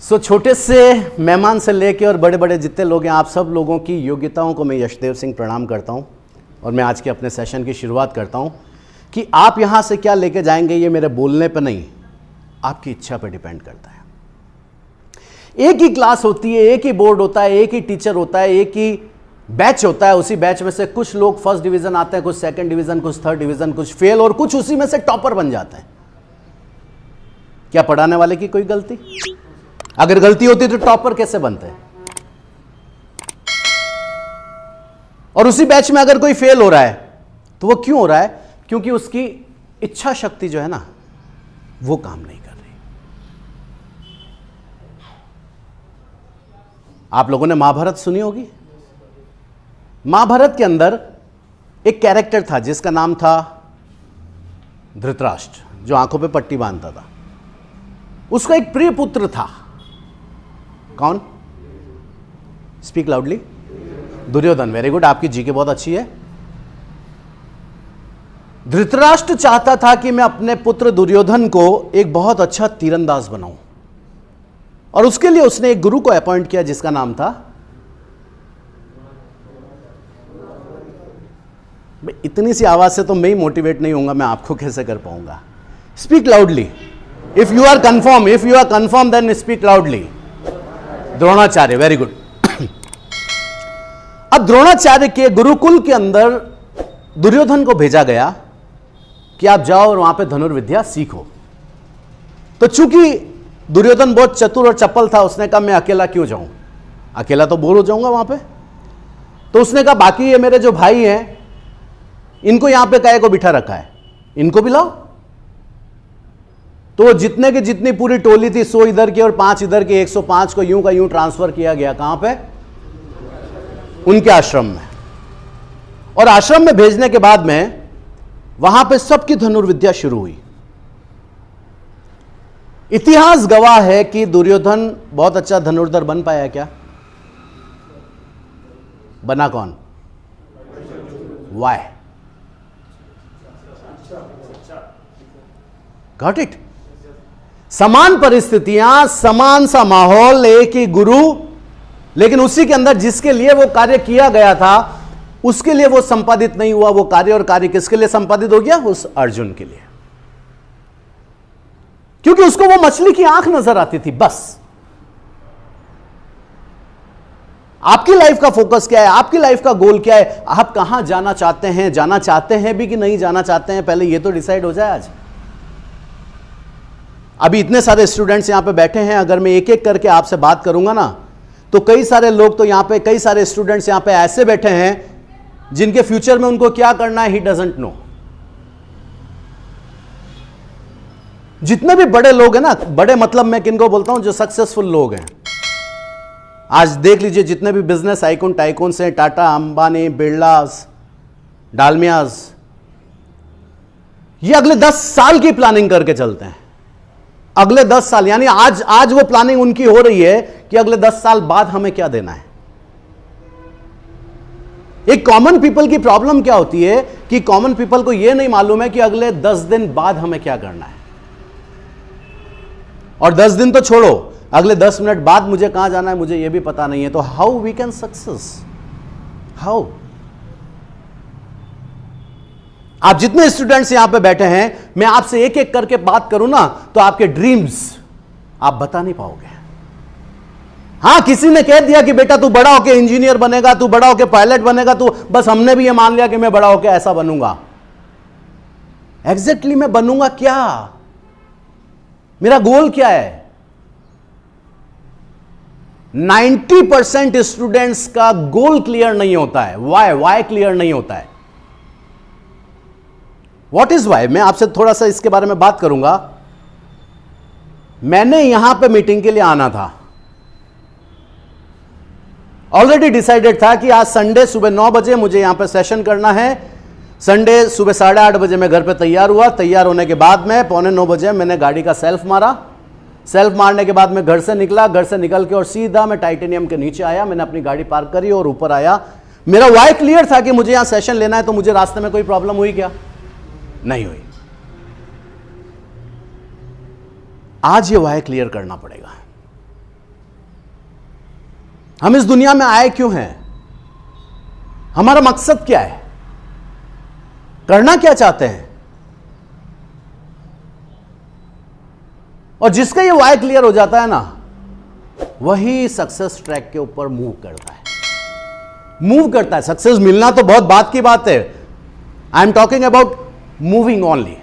छोटे से मेहमान से लेके और बड़े बड़े जितने लोग हैं, आप सब लोगों की योग्यताओं को मैं यशदेव सिंह प्रणाम करता हूं। और मैं आज के अपने सेशन की शुरुआत करता हूं कि आप यहां से क्या लेके जाएंगे ये मेरे बोलने पर नहीं, आपकी इच्छा पर डिपेंड करता है। एक ही क्लास होती है, एक ही बोर्ड होता है, एक ही टीचर होता है, एक ही बैच होता है। उसी बैच में से कुछ लोग फर्स्ट डिवीजन आते हैं, कुछ सेकंड डिवीजन, कुछ थर्ड डिवीजन, कुछ फेल, और कुछ उसी में से टॉपर बन जाते हैं। क्या पढ़ाने वाले की कोई गलती? अगर गलती होती तो टॉपर कैसे बनते हैं? और उसी बैच में अगर कोई फेल हो रहा है तो वो क्यों हो रहा है? क्योंकि उसकी इच्छा शक्ति जो है ना, वो काम नहीं कर रही। आप लोगों ने महाभारत सुनी होगी। महाभारत के अंदर एक कैरेक्टर था जिसका नाम था धृतराष्ट्र, जो आंखों पे पट्टी बांधता था। उसका एक प्रिय पुत्र था। कौन? Speak loudly. Duryodhan. Very good, आपकी जीके बहुत अच्छी है। धृतराष्ट्र चाहता था कि मैं अपने पुत्र दुर्योधन को एक बहुत अच्छा तीरंदाज बनाऊं, और उसके लिए उसने एक गुरु को अपॉइंट किया जिसका नाम था, इतनी सी आवाज से तो मैं ही मोटिवेट नहीं होऊंगा, मैं आपको कैसे कर पाऊंगा? Speak loudly. If you are confirm then speak loudly. Dronacharya. Very good. अब द्रोणाचार्य के गुरुकुल के अंदर दुर्योधन को भेजा गया कि आप जाओ और वहां पे धनुर्विद्या सीखो। तो चूंकि दुर्योधन बहुत चतुर और चपल था, उसने कहा मैं अकेला क्यों जाऊं, अकेला तो बोर हो जाऊंगा वहां पे। तो उसने कहा बाकी ये मेरे जो भाई हैं, इनको यहां पे काहे को बिठा रखा है, इनको भी लाओ। तो जितने की जितनी पूरी टोली थी, 100 इधर की और 5 इधर की, 105 को यूं का यूं ट्रांसफर किया गया। कहां पे? उनके आश्रम में। और आश्रम में भेजने के बाद में वहां पे सबकी धनुर्विद्या शुरू हुई। इतिहास गवाह है कि दुर्योधन बहुत अच्छा धनुर्धर बन पाया। क्या बना? कौन? वाई? Got it? समान परिस्थितियां, समान सा माहौल, एक ही गुरु, लेकिन उसी के अंदर जिसके लिए वो कार्य किया गया था उसके लिए वो संपादित नहीं हुआ वो कार्य। और कार्य किसके लिए संपादित हो गया? उस अर्जुन के लिए, क्योंकि उसको वो मछली की आंख नजर आती थी। बस आपकी लाइफ का फोकस क्या है? आपकी लाइफ का गोल क्या है? आप कहां जाना चाहते हैं? जाना चाहते हैं भी कि नहीं जाना चाहते हैं? पहले ये तो डिसाइड हो जाए आज। अभी इतने सारे स्टूडेंट्स यहां पे बैठे हैं, अगर मैं एक एक करके आपसे बात करूंगा ना, तो कई सारे लोग तो यहां पे, कई सारे स्टूडेंट्स यहां पे ऐसे बैठे हैं जिनके फ्यूचर में उनको क्या करना है ही डजंट नो। जितने भी बड़े लोग हैं ना, बड़े मतलब मैं किनको बोलता हूं? जो सक्सेसफुल लोग हैं। आज देख लीजिए जितने भी बिजनेस आइकॉन टाइकॉन्स हैं, टाटा, अंबानी, बिरलास, डालमियाज, ये अगले 10 साल की प्लानिंग करके चलते हैं। अगले 10 साल, यानी आज वो प्लानिंग उनकी हो रही है कि अगले 10 साल बाद हमें क्या देना है। एक कॉमन पीपल की प्रॉब्लम क्या होती है कि कॉमन पीपल को यह नहीं मालूम है कि अगले 10 दिन बाद हमें क्या करना है। और 10 दिन तो छोड़ो, अगले 10 मिनट बाद मुझे कहां जाना है मुझे यह भी पता नहीं है। तो how we can success? How? आप जितने स्टूडेंट्स यहां पे बैठे हैं, मैं आपसे एक एक करके बात करूं ना, तो आपके ड्रीम्स आप बता नहीं पाओगे। हां, किसी ने कह दिया कि बेटा तू बड़ा होके इंजीनियर बनेगा, तू बड़ा होके पायलट बनेगा, तू, बस हमने भी ये मान लिया कि मैं बड़ा होके ऐसा बनूंगा। एग्जैक्टली मैं बनूंगा क्या? मेरा गोल क्या है? 90% स्टूडेंट्स का गोल क्लियर नहीं होता है। वाई क्लियर नहीं होता है। What is why? मैं आपसे थोड़ा सा इसके बारे में बात करूंगा। मैंने यहां पे मीटिंग के लिए आना था। ऑलरेडी डिसाइडेड था कि आज संडे सुबह 9 बजे मुझे यहां पे सेशन करना है। संडे सुबह 8:30 बजे मैं घर पे तैयार हुआ। तैयार होने के बाद में 8:45 बजे मैंने गाड़ी का सेल्फ मारा। सेल्फ मारने के बाद मैं घर से निकला। घर से निकल के और सीधा मैं टाइटेनियम के नीचे आया। मैंने अपनी गाड़ी पार्क करी और ऊपर आया। मेरा वाई क्लियर था कि मुझे यहां सेशन लेना है। तो मुझे रास्ते में कोई प्रॉब्लम हुई क्या? नहीं हुई। आज ये वाई क्लियर करना पड़ेगा। हम इस दुनिया में आए क्यों हैं, हमारा मकसद क्या है, करना क्या चाहते हैं। और जिसका ये वाई क्लियर हो जाता है ना, वही सक्सेस ट्रैक के ऊपर मूव करता है। सक्सेस मिलना तो बहुत बात की बात है, I am talking about moving only.